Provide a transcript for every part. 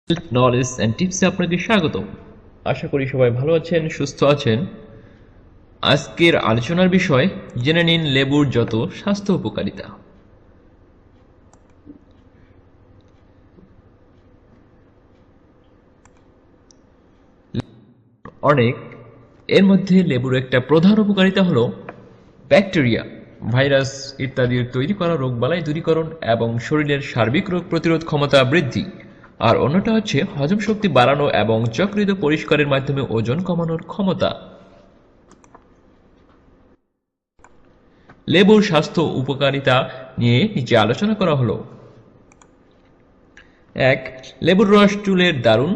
Knowledge and টিপসে আপনাকে স্বাগতম। আশা করি সবাই ভালো আছেন, সুস্থ আছেন। আজকের আলোচনার বিষয় জেনে নিন লেবুর যত স্বাস্থ্য উপকারিতা। অনেক এর মধ্যে লেবুর একটা প্রধান উপকারিতা হলো ব্যাকটেরিয়া, ভাইরাস ইত্যাদির তৈরি করা রোগবালাই দূরীকরণ এবং শরীরের সার্বিক রোগ প্রতিরোধ ক্ষমতা বৃদ্ধি। আর অন্যটা হচ্ছে হজম শক্তি বাড়ানো এবং যকৃত পরিষ্কারের মাধ্যমে ওজন কমানোর ক্ষমতা। লেবুর স্বাস্থ্য উপকারিতা নিয়ে নিচে আলোচনা করা হলো। ১. লেবুর রস চুলের দারুণ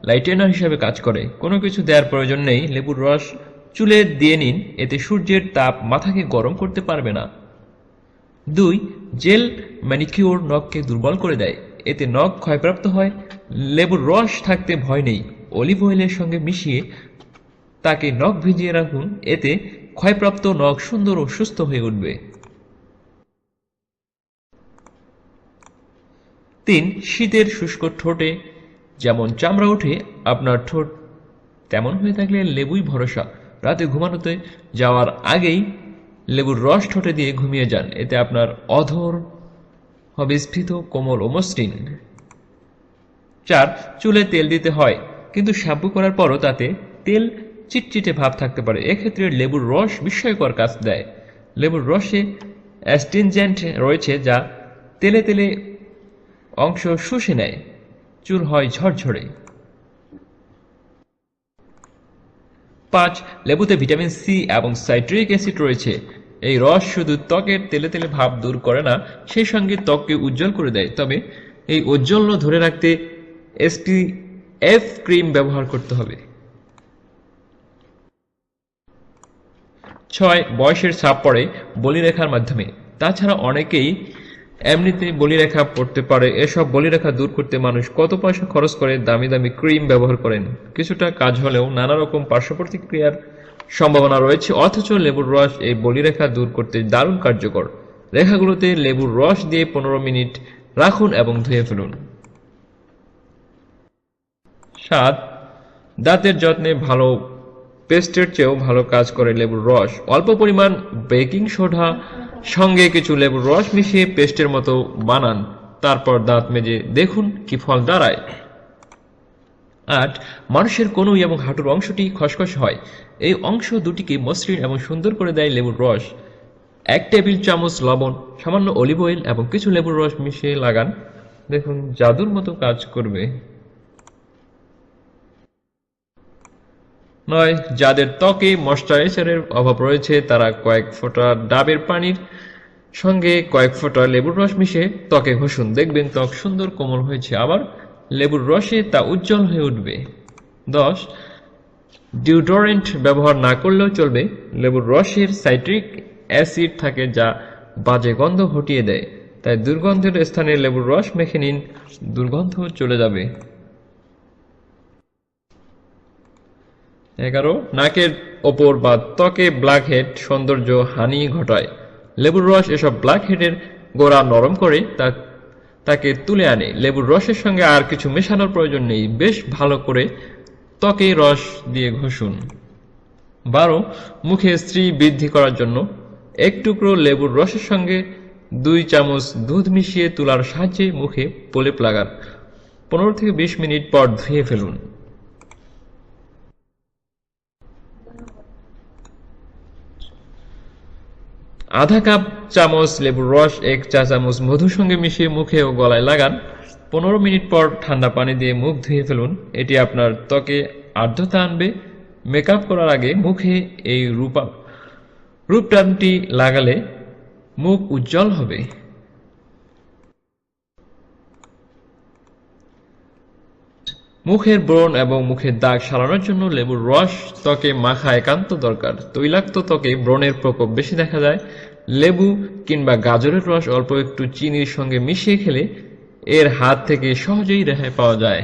লাইটেনার হিসেবে কাজ করে। কোনো কিছু দেওয়ার প্রয়োজন নেই, লেবুর রস চুলে দিয়ে নিন, এতে সূর্যের তাপ মাথাকে গরম করতে পারবে না। ২. জেল ম্যানিকিউর নখকে দুর্বল করে দেয়, এতে নখ ক্ষয়প্রাপ্ত হয়। লেবুর রস থাকতে ভয় নেই, অলিভ অয়েলের সঙ্গে মিশিয়ে তাকে নখ ভিজিয়ে রাখুন, এতে ক্ষয়প্রাপ্ত নখ সুন্দর ও সুস্থ হয়ে উঠবে। ৩. শীতের শুষ্ক ঠোঁটে যেমন চামড়া ওঠে, আপনার ঠোঁট তেমন হয়ে থাকলে লেবুই ভরসা। রাতে ঘুমানোতে যাওয়ার আগেই লেবুর রস ঠোঁটে দিয়ে ঘুমিয়ে যান, এতে আপনার অধর হবে স্ফীত, কোমল ও মসৃণ। ৪. চুলে তেল দিতে হয়, কিন্তু শ্যাম্পু করার পরও তাতে তেল চিটচিটে ভাব থাকতে পারে, এক্ষেত্রে লেবুর রস বিস্ময়কর কাজ দেয়। লেবুর রসে অ্যাস্টিনজেন্ট রয়েছে যা তেলে তেলে অংশ শুষে নেয়, চুল হয় ঝরঝরে। ৫. লেবুতে ভিটামিন সি এবং সাইট্রিক অ্যাসিড রয়েছে। এই রস শুধু ত্বকের তেলে তেলে ভাব দূর করে না, সেই সঙ্গে ত্বককে উজ্জ্বল করে দেয়। তবে এই ঔজ্জ্বল্য ধরে রাখতে এসপিএফ ক্রিম ব্যবহার করতে হবে। ৬. বয়সের ছাপ পড়ে বলিরেখার মাধ্যমে। তাছাড়া অনেকেই এমনিতে বলিরেখা পড়তে পারে, এসব বলিরেখা দূর করতে মানুষ কত পয়সা খরচ করে দামি দামি ক্রিম ব্যবহার করেন। কিছুটা কাজ হলেও নানা রকম পার্শ্ব প্রতিক্রিয়ার সম্ভাবনা রয়েছে, অথচ লেবুর রস এই বলিরেখা দূর করতে দারুণ কার্যকর। রেখাগুলোতে লেবুর রস দিয়ে ১৫ মিনিট রাখুন এবং ধুয়ে ফেলুন। ৭. দাঁতের যত্নে ভালো পেস্টের চেয়েও ভালো কাজ করে লেবুর রস। অল্প পরিমাণ বেকিং সোডা সঙ্গে কিছু লেবুর রস মিশিয়ে পেস্টের মতো বানান, তারপর দাঁত মেজে দেখুন কি ফল দাঁড়ায়। ৮. মানুষের কনুই এবং হাঁটুর অংশটি খসখসে হয়, এই অংশ দুটিকে মসৃণ এবং সুন্দর করে দেয় লেবুর রস। ১ টেবিল চামচ লবণ, সামান্য অলিভ অয়েল এবং কিছু লেবুর রস মিশিয়ে লাগান, দেখুন জাদুর মতো কাজ করবে। ৯. যাদের ত্বকে ময়শ্চারাইজারের অভাব রয়েছে তারা কয়েক ফোঁটা ডাবের পানির সঙ্গে কয়েক ফোঁটা লেবুর রস মিশিয়ে ত্বকে ঘষুন, দেখবেন ত্বক সুন্দর কোমল হয়েছে, আবার লেবুর রসে তা উজ্জ্বল হয়ে উঠবে। ১০. ডিওডোরেন্ট ব্যবহার না করলেও চলবে, লেবুর রসের সাইট্রিক অ্যাসিড থাকে যা বাজে গন্ধ হটিয়ে দেয়, তাই দুর্গন্ধের স্থানে লেবুর রস মেখে নিন, দুর্গন্ধ চলে যাবে। ১১. নাকের ওপর বা ত্বকে ব্ল্যাকহেড সৌন্দর্য হানি ঘটায়। লেবুর রস এসব ব্ল্যাকহেডের গোড়া নরম করে তাকে তুলে আনে। লেবুর রসের সঙ্গে আর কিছু মেশানোর প্রয়োজন নেই, বেশ ভালো করে ত্বকে রস দিয়ে ঘষুন। ১২. মুখে শ্রী বৃদ্ধি করার জন্য ১ টুকরো লেবুর রসের সঙ্গে ২ চামচ দুধ মিশিয়ে তুলার সাহায্যে মুখে প্রলেপ লাগান, ১৫ থেকে ২০ মিনিট পর ধুয়ে ফেলুন। আধা কাপ চামচ লেবুর রস ১ চা চামচ মধুর সঙ্গে মিশিয়ে মুখে ও গলায় লাগান, ১৫ মিনিট পর ঠান্ডা পানি দিয়ে মুখ ধুয়ে ফেলুন, এটি আপনার ত্বকে আর্দ্রতা আনবে। মেকআপ করার আগে মুখে এই রূপটানটি লাগালে মুখ উজ্জ্বল হবে। মুখের ব্রণ এবং মুখের দাগ সারানোর জন্য লেবুর রস ত্বকে মাখা একান্ত দরকার। তৈলাক্ত ত্বকে ব্রণের প্রকোপ বেশি দেখা যায়। লেবু কিংবা গাজরের রস অল্প একটু চিনির সঙ্গে মিশিয়ে খেলে এর হাত থেকে সহজেই রেহাই পাওয়া যায়।